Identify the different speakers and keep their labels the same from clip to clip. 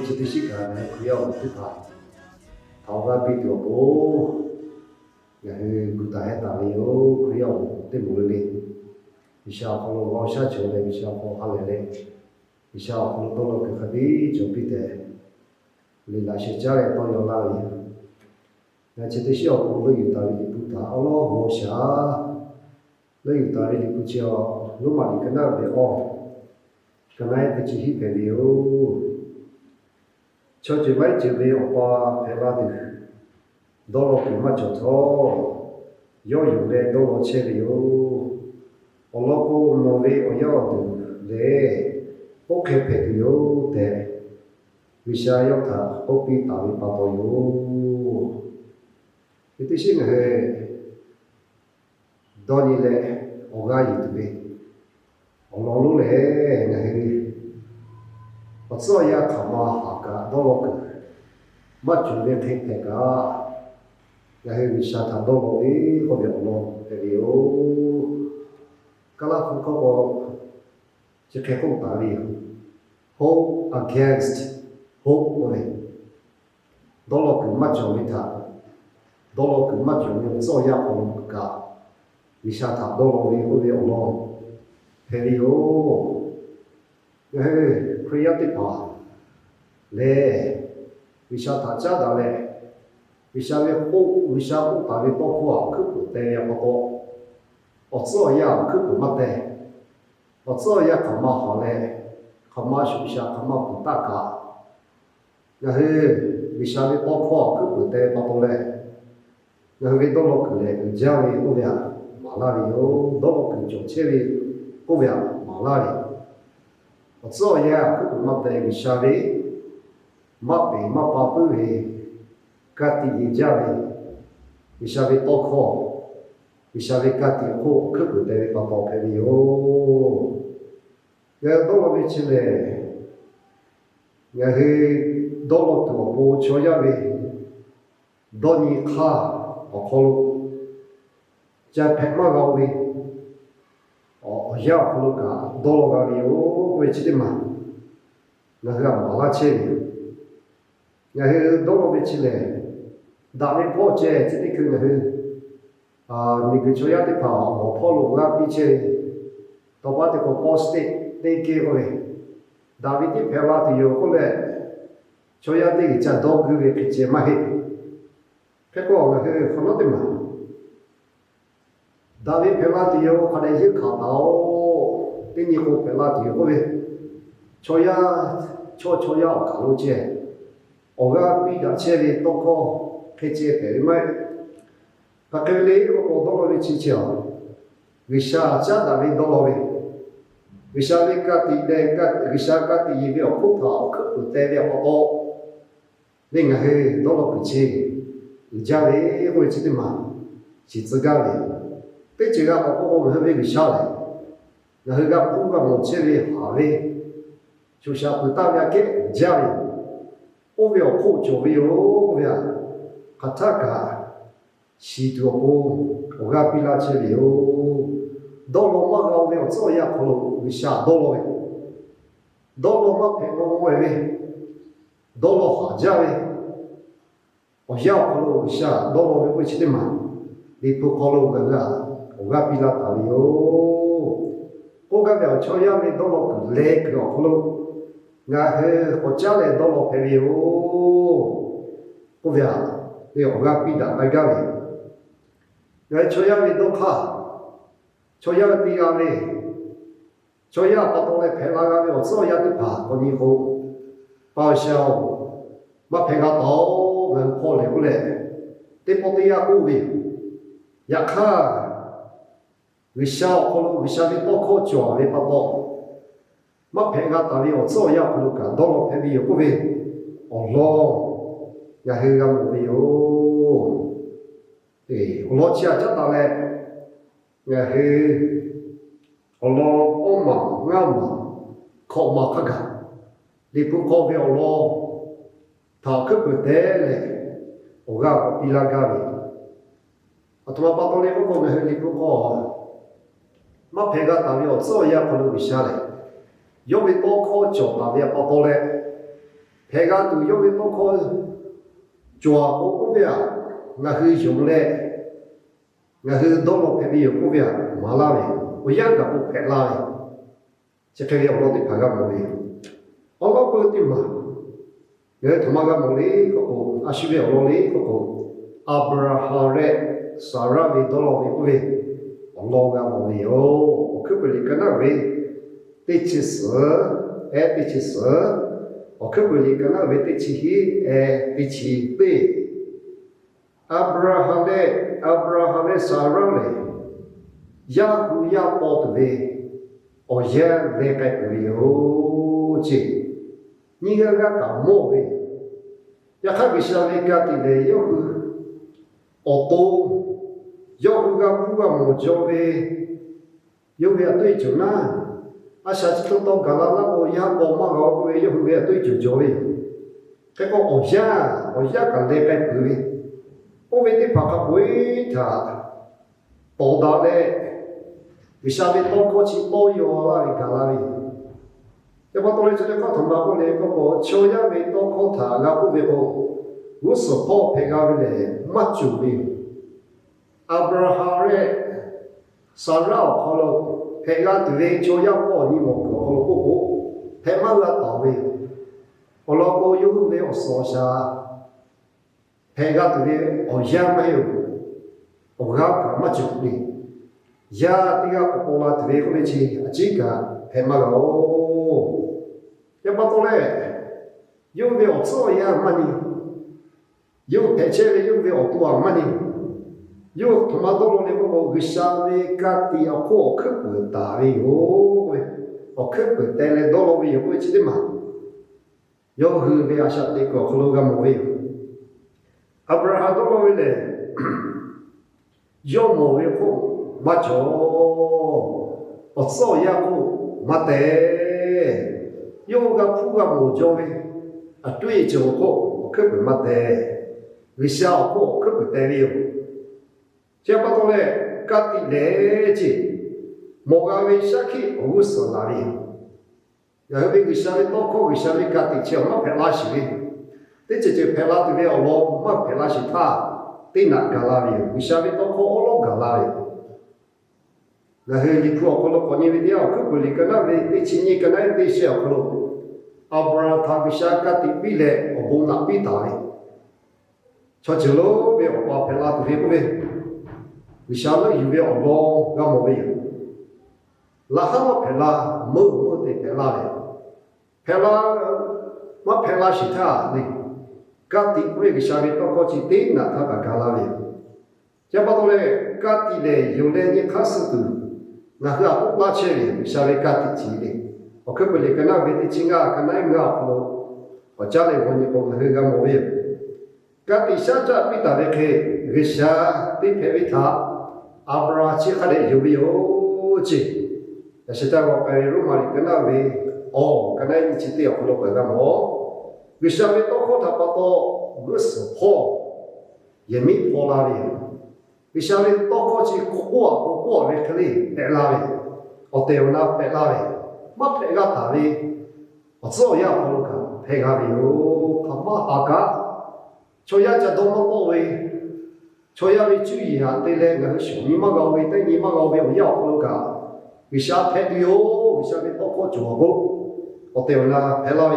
Speaker 1: chỉ tôi xích cả này cứ yêu tôi phải tháo ra bị tiểu bố ngày cụ thể tạo yếu cứ yêu tôi muốn lên vì sao không lo sát chỗ này vì sao không ăn lại đây vì sao không tôi lo cái gì cho bị thế nên là sẽ trả lại tôi yêu lại ngày chỉ tôi xích cũng lấy tạo đi cụ tháo lo hồ sa lấy tạo đi cụ chiều lúc mà đi cái nào để cái này thì chỉ hít cái liều cho chị mấy chị về ở qua phải là từ đó là cái mà cho thọ yêu lên đó là chơi liều ở đó có nó về ở yêu từ để có cái phải liều để vì sao yêu thà có bị tạo bị bao nhiêu cái thứ sinh là đó như là ở cái gì từ ở đó lúc này我做也看嘛下个，到了个，没准备听那个，然后为啥他到了诶，我了咯，那里有，噶拉夫嗰個就開工打理，hope against hope 我哋，到了個乜做呢他，到了個乜做呢做也可個，為啥他到了诶，我了咯，那里有，然後。creative part le wisata chada le wisave ko wisako ta le to ko ku te ya ko o zo ya ku mate o zo ya kama ha le kama shu sha kama ku ta ka ya he wisave to ko ku te pa to le ya he do lo ku le ja le ko ya ma la ri yo do lo ku jo che le ko ya ma la ri我做嘢佢冇得為啥嘞？冇俾冇把不為，家己嘅家嘞，為啥嘞多考？為啥嘞家己好？佢唔得把把俾你哦。然後到尾去咧，然後到了多部做嘢嘞，到你卡我考咯，在拍馬高嘞。要可能噶，到了个里我会记得嘛，那个马拉车，然后到了位置嘞，大面跑车，这里去那个那个主要的跑，我跑路啊，比起到把这个跑车那给过来，大面的跑拉的有过来，主要的在到个位比起嘛嘿，结果那个可能的嘛。大卫陪拉的有，可能是看到，等你个陪拉的有个呗，所以所要搞路线，我个比较车里多个开车陪买，他个里个我到了的去瞧，为啥家大卫到了呗？为啥你家的那个为啥家的一个骨头可不带了好多？另外是到了不去，你家里会记得嘛？是自家的。对这个我们会下来，然后个不管我这里下来，就像不大家给家里，我们要苦就没有我们，他个西多不，我个比那这里有，到了嘛个我们要做一可能下到了，到了嘛陪我们到了下家里，我要可能下到了我们去的嘛，你不可能个。我个比拉大了我个了朝阳的到了个累个可能，然后我家里到了陪了不别，你我个比拉那个嘞，然后朝阳的都卡，朝阳的比拉嘞，朝阳把东来陪那个嘞，我朝阳的爬，我以后报销，我陪个到人破了嘞，得不得呀顾虑，呀看。为啥可能为啥你多考教你不多？没陪个大理我做也可能干到了陪你有不为？哦咯，也是个没有。对，我老家家大嘞，也是我老我嘛俺嘛考嘛看看，你不考不了咯，他可不得嘞，我个比拉嘎哩，啊，他妈把到那个公园里不过，嘛陪个大表做也不能下来，因为多考教大表把到嘞，陪个都因为多考抓不边，那是用嘞，那是多了陪比有不边，马拉嘞，我养个不陪拉嘞，这陪个我得陪个没嘞，我老不的嘛。Dia thamaga moli ko asibe ololi ko Abrahare Sarah vi dolo vi kuvi ongoga moli o kubuli kana vi tichis o kubuli kana vi tichi tichi pe Abrahare Sarah le ya ku ya pot vi o ya ve kai vi o chi你个搞么呗？要看个下面家的嘞，要个耳朵，要个不个木脚呗，要个对酒呢。啊，下次到搞了那个呀，我嘛搞个要个对酒脚呗。这个我家搞那个呗，我为的怕个鬼他，多大嘞？为下面多过去多有啦，你搞啦呗。要不到了这里搞同胞过来，那个秋叶味道烤塔，那个味道，我是好配个味嘞，没酒味。阿布拉哈嘞，沙拉烤了，配个对秋叶包你莫搞，烤了不好，配嘛个到位。我老婆有味我烧下，配个对我也没有，我个没酒味。呀，这个我拉对个味去，这个配嘛个哦。要不到嘞，有没有做呀？嘛呢？有拍车的，有没有多嘛呢？有他妈到了那个下面家的要过客户大的哟喂，客户带来到了没有过去的嘛？有后面啊下那个可能个没有，啊不然还到了嘞，有没有过？没做，做呀过没得。有个铺个木脚的，啊对就好，可不没得，为小好可不得了。这不到嘞，家的来着，莫个为下去无所哪里，然后为个下面多考为下面家的叫没拍拉西的，这就拍拉对了咯，没拍拉西他，对哪个哪里，为下面多考all个哪里。然后你看，可能过年为了，可不哩个那为今年个那得小可能，阿不然他比下个的比嘞，我不拿比大嘞，瞧起喽，为我把拍拉都会不会？为啥呢？因为我老个没有，那哈我拍拉没得拍拉嘞，拍拉我拍拉是他嘞，个的为个下面到过去对那他个干拉嘞，这不到嘞，个的嘞有嘞你开始都。那个不拉车的，下面干的几的，我可不哩跟那为的钱啊，跟那个啊，我家里我你讲那个没有，干的下家比大的去，个下的配为他，阿不然去还得有没有去？但是在我跟罗马里跟那为，跟那一起的可能会干么？个下面到后他把到我是破，也没破那里。为啥呢？到过去过为可以白拉的，我对我那白拉的，没白个大的，我只要要好个白个的哟，他妈哈个，所以这都没到位，所以要注意下对嘞，我说你没搞位，对你没搞位，我要好个，为啥白的哟？为啥呢？到过做过，我对我那白拉的，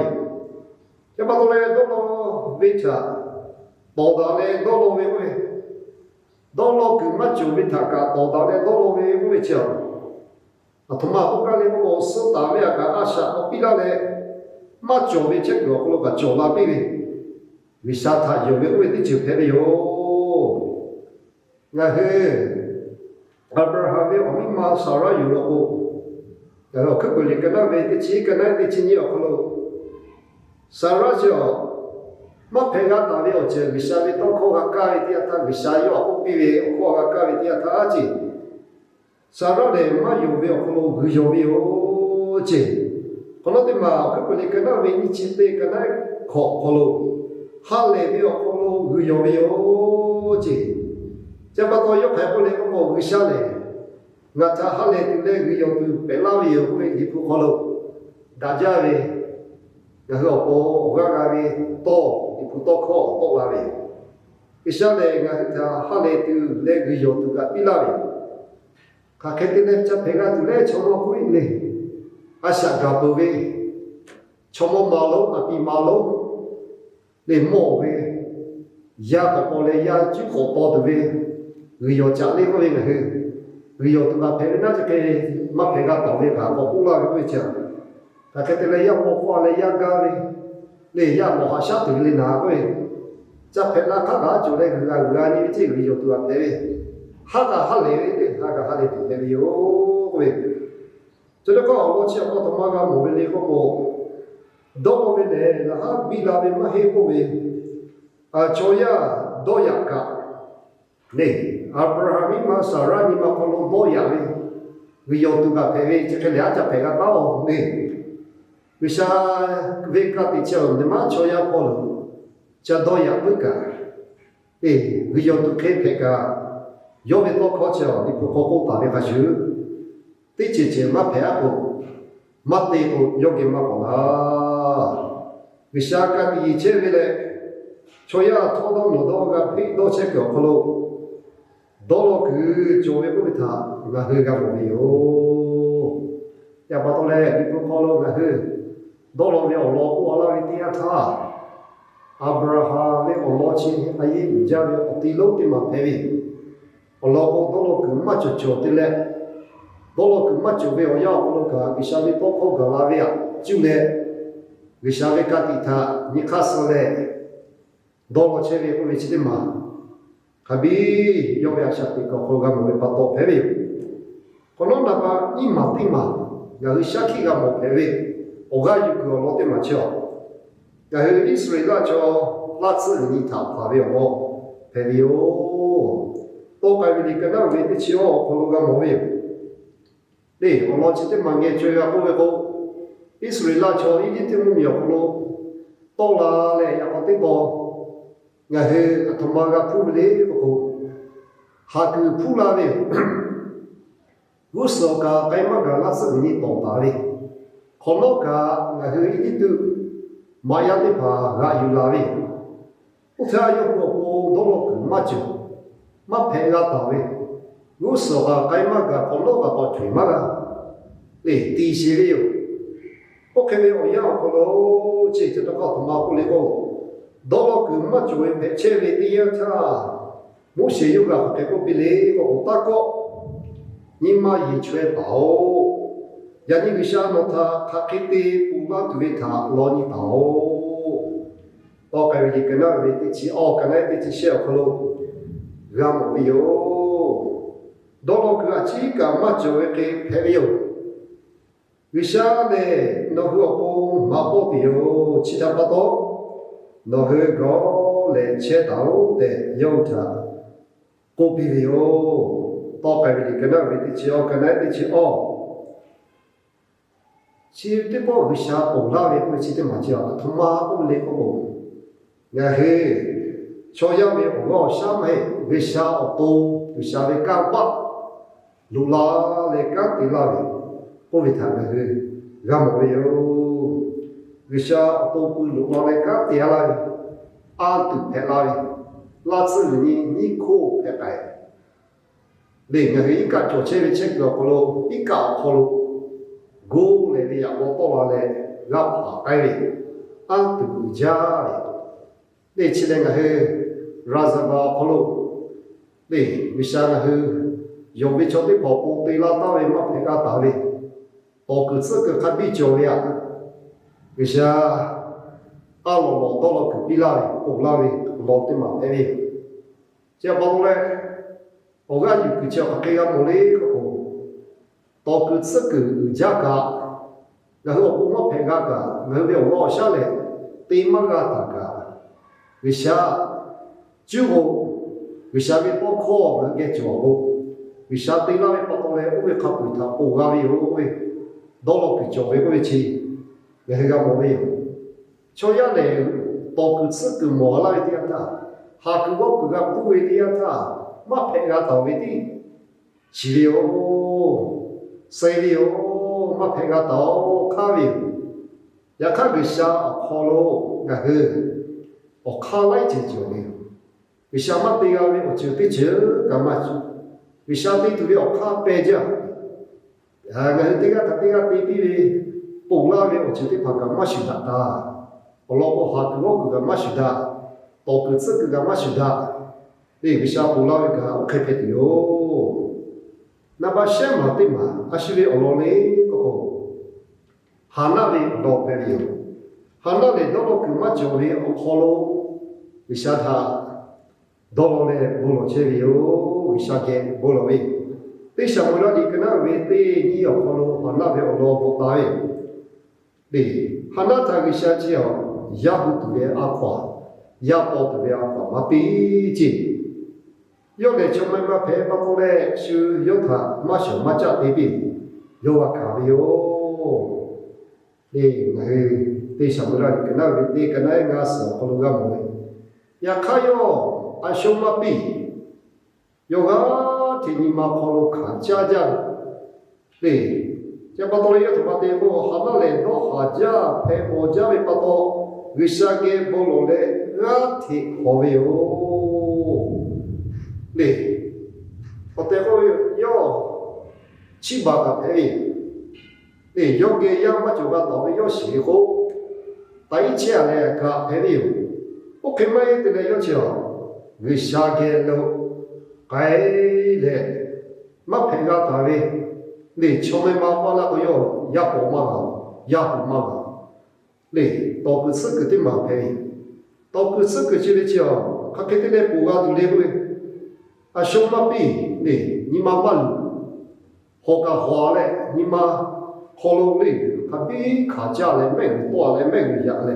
Speaker 1: 要不到嘞，到了位置，到达嘞，到了位。到了个嘛就为他家到达嘞，到了为为叫，啊，他妈我讲嘞，我是大为个阿啥，我比他嘞，嘛就为这个我个叫那边的，为啥他有为的就拍的哟？然后，阿不还为我们嘛少了有了哦，然后可不哩跟那为的钱跟那的钱要可了，少了就。嘛陪个大了就为啥咪到考个教育点他为啥要不比为考个教育点他阿姐，啥了嘞嘛有没有可能会有没有姐，可能的嘛可不哩跟那为你前辈跟那考了，哈来没有可能会有这，这把到要排不来个我会下来，我这哈来就来会有就白老有会一不可能，大家嘞，然后我那边多一不多考多那边，一下来我这哈来就来会有就个比那边，他肯定来这陪个就来从我会嘞，啊下个不会，从我马路啊比马路。你莫为，呀个过来呀就好多的为，你要家里个为个去，你要对吧？陪那这个没陪个到位个，我不拉个讲，他肯定来要我花来呀个为，你呀我还晓得你哪个为，这陪那他个就来个你这个要对吧？陪，哈个哈来的，哈个哈来的的哟为，这个我讲我他妈个莫为那个我。दो में ने लहा बिला में महे को में चोया दो याका ने अब्राहमी मा सारा नि मा कोलो दो या में वियो तुगा पेवे चकल्या चा पेगा ताओ ने विशा वेका तिचो ने मा चोया कोलो चा दो या बुका ए वियो तु के पेगा यो में तो खोचो नि को को पा में काशु तिचे मा पेया को मते को योगे मा कोला विशाखा इचे वेले छोया थोड़ा नोदोगा भी दो चेक करो दोलो 그 जोवे को था ना हगा बोलियो या बातोले इको कॉलो ना ह दोलो में ओलो को वाला वितिया था अब्राहम में ओलो ची आये जा में ओतिलो के मा पेवी ओलो को दोलो 그 마cho chotil에 दोलो 그 마cho वे ओया ओलो का विशाली तो को गलाविया जुले विशावे का तीथा निकासले दोलो चेवे को विचिते मा कभी योया शक्ति को प्रोग्राम में पतो पेवे कोलो नापा 이 마티마 야 의샤키가 뭐 पेवे 오가 유고 로테 마쳐 야 이스라엘아 저 라츠니 타 파베요 뭐 पेवे요 또 가비니까나 왜티치오 प्रोग्राम 뭐예요 네 올로치테 망게 줘야 보고 이스라엘 저 이디 때문에 옆으로 또라래 약간 땡고 야해 도마가 풀래 보고 하그 풀라네 우서가 까이마가 라스니 또다리 콜로가 야해 이디도 마야데 바가 유라리 우타요 보고 도로 맞죠 마페가 다we 우서가 까이마가 콜로가 또 twe마가 네 디시리요 OK में ओ या कोलो चे तो का तो मा को ले को दोलो क मा जोए पे चे वे दिया था मुशे युगा के को बिले को ता को निमा ये छवे बाओ यानी विशा नो था खाकेते पुमा दुवे था लोनी बाओ तो का वे के ना वे ति ची ओ का ना ति ची शे कोलो राम यो दोलो क अची का मा जोए के पे यो विशाले नहुओपो मापोपियो चितापातो नहुगो ले चेताओ दे योटा कोपियो तोकाबिली कना वितिचिओ कना तिचिओ चितेपो विशा ओलावे को चिते माचिओ थमा ओले को याहे छोयावे ओगो शामे विशा ओतो विशावे कापा लुला ले का तिलावे को विधान है गमोयो विशा तो कुल वाले का त्याला आ तु पेलाई ला츠 नि को पेकाय ले nghi का जोचे विचे को इका कोलो गो ले या वो तो वाले गा पाई आ तु जा ले चिले nghi राजबा कोलो ले विशा nghi यो विचोते पोपो तेला तावे मा पेका तावे我个这个看比较呀，为啥？阿罗罗到了隔壁那里，我那里罗的嘛那里，这包嘞，我讲有个叫这个莫嘞个个，到个这个家家，然后我们陪个个，然后我下来，对嘛个大个，为啥？就我为啥没包括我们给做过？为啥对那里包括嘞？我们看不他，我那里我们。도로 그쪽 외국에 치 내가 뭐예요 초야네 多个次个莫来的他，哈个我个不会的他，马配个到位的，是了，谁了，马配个到卡位，也看个下好咯，那个，我卡来解决的，个下马对个我就对这干嘛去，个下对对我卡白着，啊个对个对比。不拉为我觉得怕个马修达，我老婆哈个我个马修达，多个这个马修达，你个下不拉为个我开拍的哟。那把什么的嘛，还是为我老嘞个个，哈那为老拍的哟，哈那嘞到了个马就为我好咯，为啥他到了嘞不老切的哟，为啥个不老为？对上我那里个那为对你要好咯，哈那为我老婆大为。对，哈那他个下去哦，也不特别阿夸，也不特别阿夸，嘛毕竟，有的就没嘛陪把过来，就有他嘛小嘛家对比，有啊卡的哟，对，对什么啦？跟那对跟那个是好多个么的，也卡哟，啊小嘛比，有个天你嘛跑路看家家，对。จะปัตตานีทุกประเทศก็หาได้เลยต้องหาจ้าเพ่โมจ้าไม่ปัตตาวิชาเก็บบอลเลยรัฐที่หัวอยู่นี่ปัตตานีย่อชิบะกับเพ่นี่ย่อเกี่ยมาจุกันต่อไปย่อสีหูไต่เชี่ยเลยกับเพ่อยู่โอเคไหมที่เลยย่อเชี่ยวิชาเก็บเราไกลเลยมาเพ่กับต่อไป你처음에마빠라고요 야보마가 야보마가 네 또 그 스크 때 마페 또 그 스크 지르죠 카케테 내 보가 둘레고 아 쇼마피 네 니마만 호가 화래 니마 홀로리 카비 가자래 맹 또래 맹 야래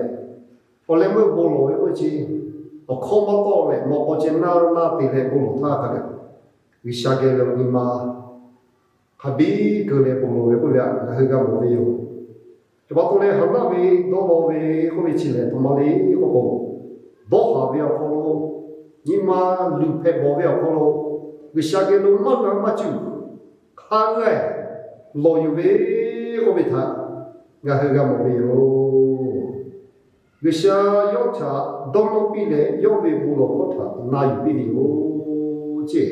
Speaker 1: 원래 뭐 볼로 이거지 어 코마토래 뭐 어제나나 때래 볼로 타가래 위샤게로 니마 Habi ke le polo le polo la hega mo le yo. Ke ba to le handa be do lo be ko be chi le to ma le ko ko. Do ha be ko lo ni ma lu pe bo be ko lo. Ge sha ge lo ma na ma chu. Kha ngai lo yu be ko be tha. Ga hega mo le yo. Ge sha yo cha do lo pi le yo be bu lo ko tha na yu pi yo. Che.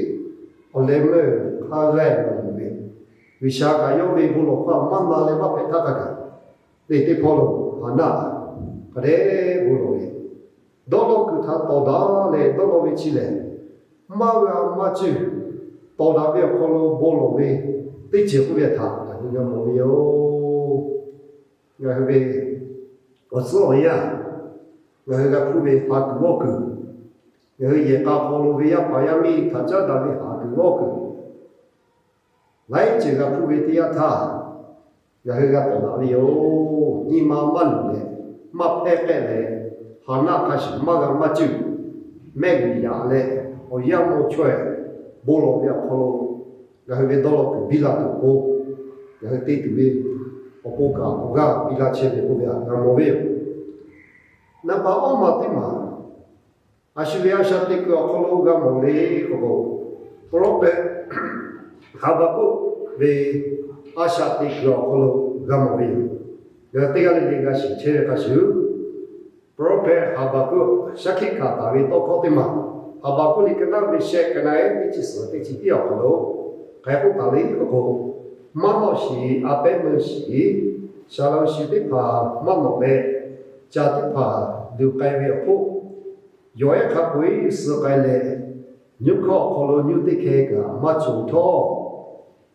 Speaker 1: O le me kha ngai lo be. วิชาการยกเว้นบุรุษว่ามันมาเลยมาเป็นทักกันเด็กที่พอรู้หันหน้าก็ได้บุรุษดอลคือท่าต่อดาเลยดอลวิชิเลยมาว่ามาจื้อต่อดาเบี้ยพอรู้บุรุษเว้ติเจียวเบี้ยท่าแต่ยังไม่มีโอ้ยังเว้ก็สวยอ่ะยังก็ผู้เว้หาตัวกูยังยังก็พอรู้เว้พยายามมีท่าจะได้หาตัวกู来这个不会的呀，他，然后个到哪里哟？你妈问嘞，妈拍拍嘞，哈那开始妈个妈就，买个牙嘞，我养不出来，不老不要跑咯，然后个到了比拉都高，然后对对的，我个比拉钱的不要，然后没有，那把我妈的嘛，还是要晓得个跑咯个没嘞个个，不老白。Habaku be asyati klo gamovi. Gatiga le diga si chere kasu. Prope Habaku sakhi kata vi to kotima. Habaku likana be she kana e ti so te ti ya klo. Kai ko tali ko mano si ape mo si salo si te pa mano le jati pa du kai ve ko. Yoya kapui so kai le New call follow new decay, much tall.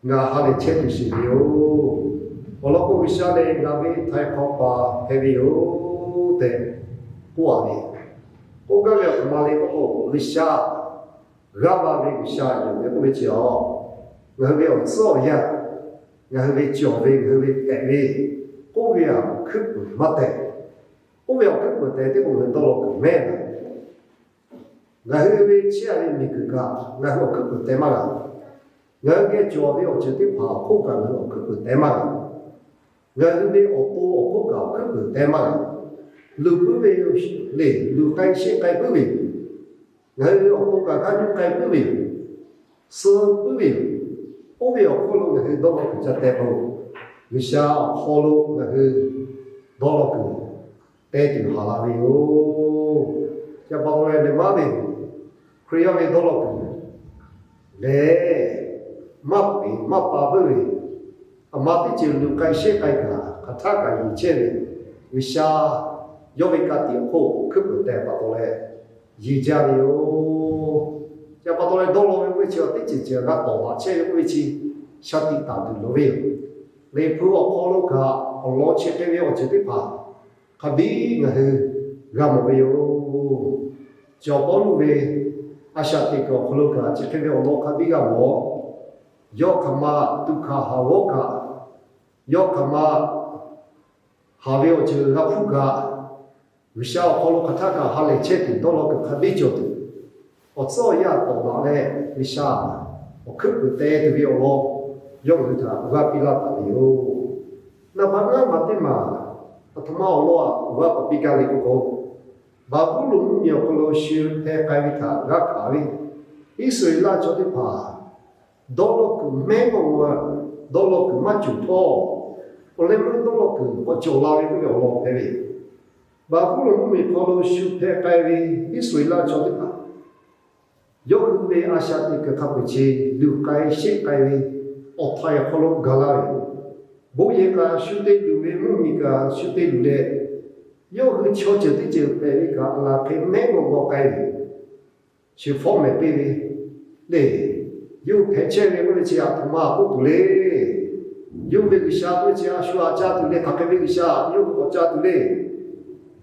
Speaker 1: Now, how the check is you. Oloco Vishale, Navi, type of heavy o de Puani. Ogale Maliko, Visha, Rabba Visha, the Vichio. We so ya. Yavi Jovi, Yavi Evi. Ovia, cook, Mate. Ovia cook with the dog man. 我那边家里那个个，我可不带嘛个，我给家里我就得跑口干我可不带嘛个，我那边我可不带嘛个， lu bự về để lu cái xe cái bự về người ông bố cả cái cái bự về sơ bự về ông về ông lo người đó là cái chất bao người sao họ lo người đó là cái tế từ hà la về ô cho bao người để mà về khi ông về đó là cái để map ba bự về mà cái chuyện lu cái xe cái cả thà cái gì chơi về người sao有一个地方，可不得把到来，一家的哟，要把到来到了位置，得直接个到达这个位置，下地打的路位，你不我跑路个，我老车这边我绝对怕，可比那是俺们哟，交跑路位，啊下地个跑路个，这边我老可比个我，要干嘛都卡好我个，要干嘛，下边我就个铺个。为啥跑路看他个哈来车的到了个可比较的，我早也到达嘞，为啥？我可不得都要咯，要不他我比他大了，那把俺嘛的嘛，他妈我我比较那个高，把不龙要不老修太改为他，我卡为，一岁拉着的怕，到了个没个我，到了个嘛就跑，我来没到了个我就拉为不要咯，对不？bà cũng là một mình có lối siêu thế cái gì ít suy là cho được à, giống về Asia thì cái khắp cái gì lưu cái xếp cái gì, ở thái có lối gala bố ye cả siêu thế lưu về một mình cả siêu thế lưu để, giống cái cho chữ thế chữ về cả là cái mấy một cái gì, siêu phong mấy cái gì, để giống phải chơi về cái gì à, mà cũng đủ lệ, giống về cái sao cái gì à, siêu à cha đủ lệ, các cái sao, giống cái cha đủ lệ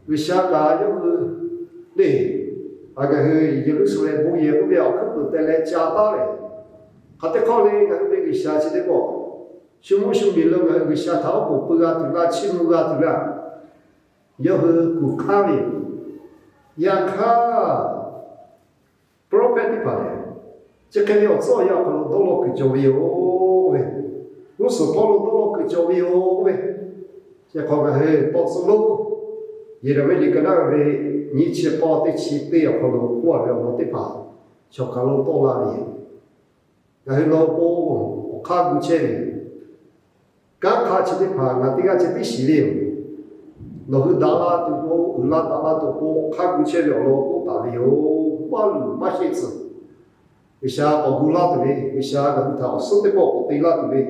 Speaker 1: vì sao cả giống để à cái hơi những số lượng bố ye cũng biết không được tại lẽ cha ta này, họ tới khó lên cái cái sao chỉ để có, chúng mình luôn cái sao tháo bộ bữa từ là chim bữa từ là, giờ hơi cụ khá đi, ya khá, prophet đi phải, chỉ cái điều số ya còn đôi lúc cái chỗ yếu, lúc số đôi lúc cái chỗ yếu, chỉ có cái hơi tốt số lúc ये रवे लिखना वे नीचे पाते चीते अपनो कुआ वे अपनो पा चौकालो तो ला रही है लो पो खा गुचे का खा चीते पा नाती का चीते सीले लो दाला तो को उला दाला तो को खा गुचे वे लो को ताली हो बालू माशेस विशा अगुला तो वे विशा गंता सोते को तेला तो वे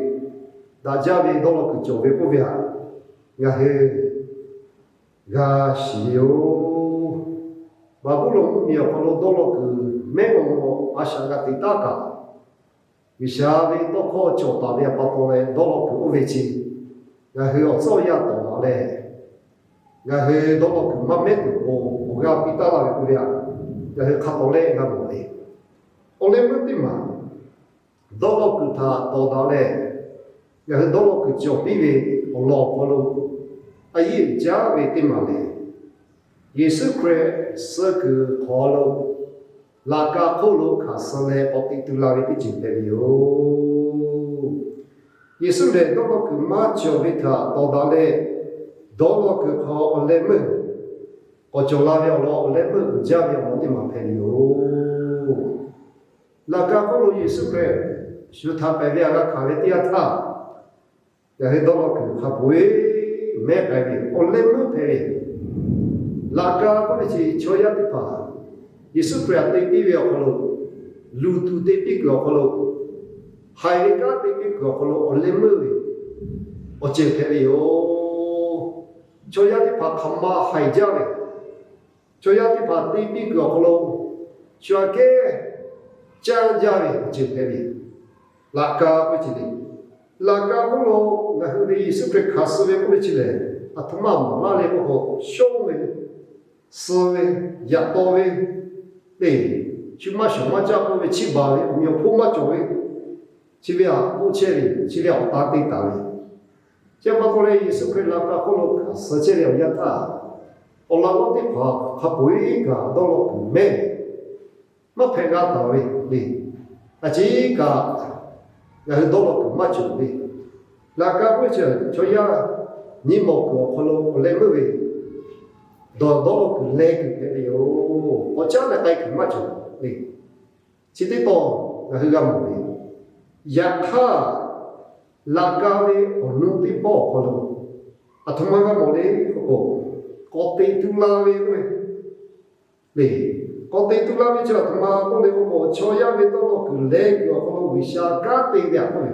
Speaker 1: दाजा वे दोलो कुचो वे को वे या है ga siêu và bố lông nhiều con lô đô lô cứ mấy con à sang cái tít cả vì sao vì tôi có chỗ tạo ra bao nhiêu đô lô cứ về chi ga hơi ở sau ya tổ nó này ga hơi đô lô cứ mà mấy tụ cô ga bị ta là cái gì ga hơi khát tổ lên ga bộ này ô lên mất đi mà đô lô cứ thà tổ nó này ga hơi đô lô cứ chỗ bị về ở lò bao lô ai giá về tim mà này, Giêsu Christ sơ cứ khó lâu, là cả khâu lâu cả sơ lệ bọc tịt la về cái chuyện đấy yêu, Giêsu này đó là cứ mà cho về thà tao đã lệ, đó là cứ khó lệ mơ, có cho la về lo lệ mơ giá về lo tim mà phải yêu, là cả khâu lâu Giêsu Christ, sự thà phải về cái khá về tia thà, cái đó là cứ khá bùi mẹ cái gì, ông lên mất thế, là cả có gì cho ya đi pa, Giêsu Christ tới đi về ông lo, lu tu tới đi của ông lo, hai cái tới đi của ông lo, ông lên mất, ông chơi thế đi ô, cho ya đi pa khăm ma hai gia này, cho ya đi pa tới đi của ông lo, cho cái trang gia này chơi thế đi, là cả có gì đi. Laga ko na huri super khaswe ko chile atma ma le ko showe sowe ya towe de chuma shoma cha ko chi ba le myo pho ma chowe chi bia ko che ri chi le ta ti ta le che ma ko le super laga ko lo sa che le ya ta o la wo ti pa kha pui ga do lo me ma phe ga ta we le a chi ga là đó là cũng mất chuẩn bị là các cái chuyện cho ya ni một của kholo lên mới về đó cứ lê cứ cái điều có chắc là tay cứ mất rồi đi chỉ tới to là hư gầm một đi giặc ha là cao đi ở nung tí bỏ còn đâu à thông mang cái một đi có tiền tu la về rồi đi có tiền tu la về cho thông mang con đi có cho ya về đó cứ lê cứ có vì sao cá tiền đẹp rồi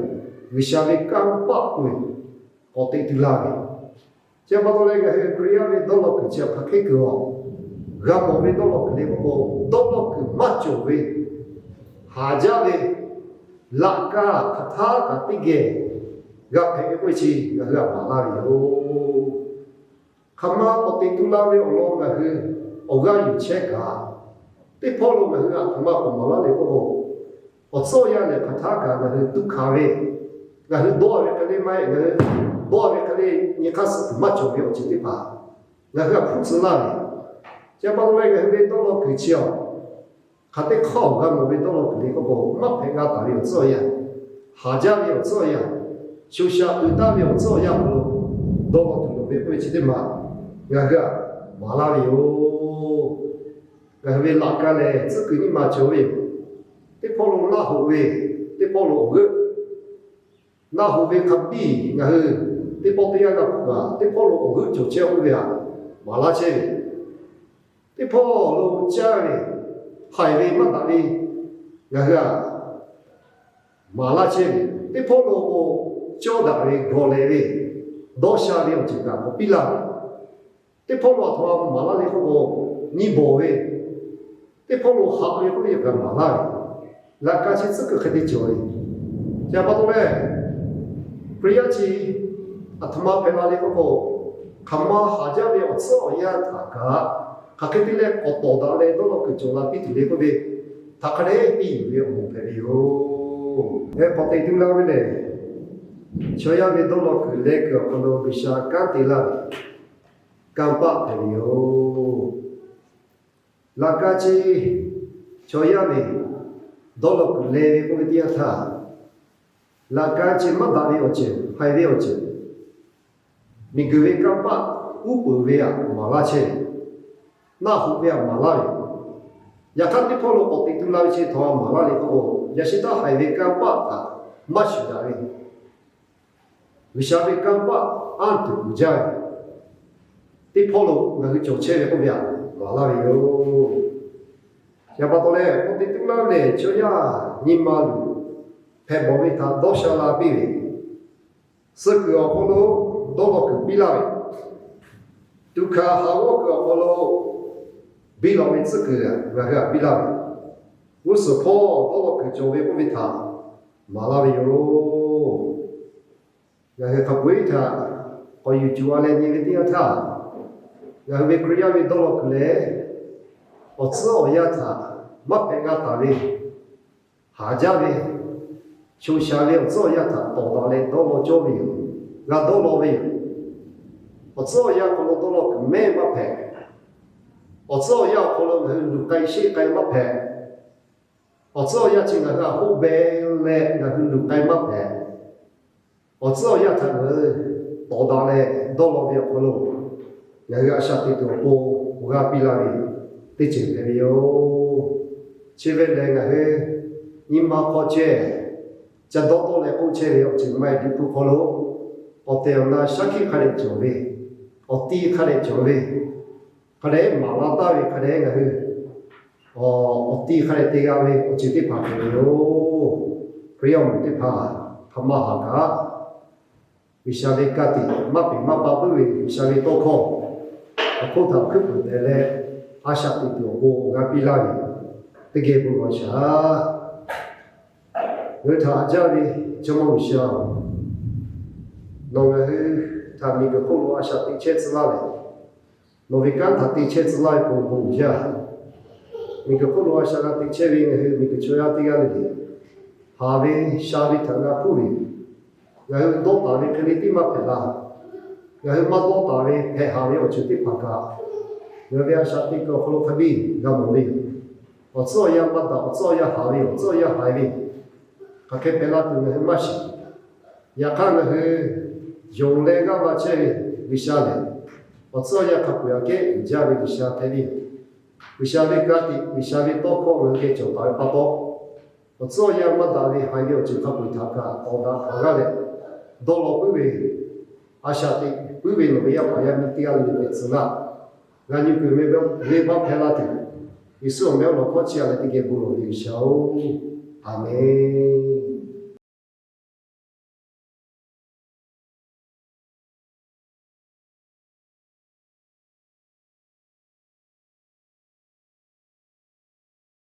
Speaker 1: vì sao về cam bạc rồi có tiền tu la về chứ mà tôi cái Korea về đó là cứ chỉ phải cái cửa gặp một về đó là cái đấy có đó là cứ mất chỗ về hà gia về lạc cả thà cả tí ghê gặp cái gì gặp mà là điều khăm mà có tiền tu la về ông lo mà cứ ông gaอยู่เช็คcả tí phô lo mà cứ khăm mà ông mà là đấy có ở số ya này thà cả mà cứ tu khá về cái đó về cái này mai cái đó về cái này你看是mất chỗ về ở trên đấy mà cái phụ sự là chứ mà tôi cái về đó là cứ chiều khá đấy khó cái mà về đó là cái có mất phải ngã tại điều số ya hà gia điều số ya休息对大表做样不多么多别会去的嘛，那个马拉油，那个拉干嘞，这个你嘛就会，这跑路拉后位，这跑路个，拉后位看比那个，这跑对个个，这跑路个就这后位啊，马拉车，这跑路家嘞，海位嘛大嘞，那个马拉车，这跑路个。cho đại gọi lệ đi đó xa đi chỉ cả một pi làm thế phong luật hoa mà là đi có nhị bộ về thế phong luật học đi có việc làm mà là cái chuyện sức cái gì chơi giờ bắt đầu đấy bây giờ chỉ tham gia phải là đi có tham gia học giờ đi ở chỗ ya thà cả cái tỷ lệ có tổ đó đấy đó là cái chỗ là cái tỷ lệ có về thà cái đấy đi về một cái điều đấy bắt đầu tìm ra cái này cho ya về đó là cái lệ cái con đồ bị sa cá tỷ là cam bạc thì nhiều là cái gì cho ya về đó là cái lệ cái cái tiền thà là cái gì mà đã về ở trên hay về ở trên mình cứ về cam bạc u bự về mà là trên na hu về mà là ya khát đi follow có tiền tu la về thọ mà là đi có ya sĩ ta hay về cam bạc à mất rồi đấy विशाल कंपा आंत बुझाए ती फॉलो नगे चोचे रे को बिया वाला यो या बातोले को ती तुला ले चोया निमालु फे बोबे था दोशाला बिवे सक फॉलो दोलो क बिलावे दुखा हावो क फॉलो बिलावे सक रगा बिलावे उस फो दोलो क चोवे को बिथा माला यो ngày thập quý thà có yêu chúa lên như cái tiếng thà ngày về Korea về đó là cái lẽ ở chỗ ở nhà thà mất cái ngã thà đi hà gia đi chú xa đi ở chỗ nhà thà tổ đó lên đó là chỗ đi ngã đó là đi ở chỗ nhà có đó là cái mẹ mất phải ở chỗ nhà có là cái lục cái sĩ cái mất phải ở chỗ nhà chỉ là cái hậu bè lệ là cái lục cái mất phải我知道要他们到达嘞，到那边可能那个下地头波，我个比那里得进来哟。这边那个是你妈考接，这到嘞公车了，就买的不可能。我这样那下去看的就位，我第一看的就位，看的马拉大位看的那个是，我第一看的第二位，我就得爬的哟，不要没得爬，他妈哈个。विशाले काती मापी मापा बुवे विशाले तोखो अकोता कुपुदेले आशाती तो गापिलागी तेगे बुवाशा नथा आजावी जमोशा नोगे थामी को कोलो आशाती चेtsलाले नोविकान थाती चेtsलाय को बुजा मिको कोलो आशाती चेविंग मिको choyati galidi हावे शावी थंगा पुवी ngày hôm đó ta về cái gì mà phải làm ngày hôm đó ta về hệ hà về ở chỗ tiếp phạt cả ngày về sát tiếp có khâu khai bi gặp một đi ở chỗ ya bắt đầu ở chỗ ya hà về ở chỗ ya hải về các cái bên là từ ngày hôm gì ya khăn là dùng lên cái vật chế vì sao này 我做一个不要给，人家为你下台里，为啥为家的，为啥为多可能给就到不多，我做一个么大的还有就靠为他个，我个嘞，到了不为，阿下的不为那个要好像你第二年的子啦，俺就准备为把拍拉的，于是我们要落过去了，这个不容易小，阿门。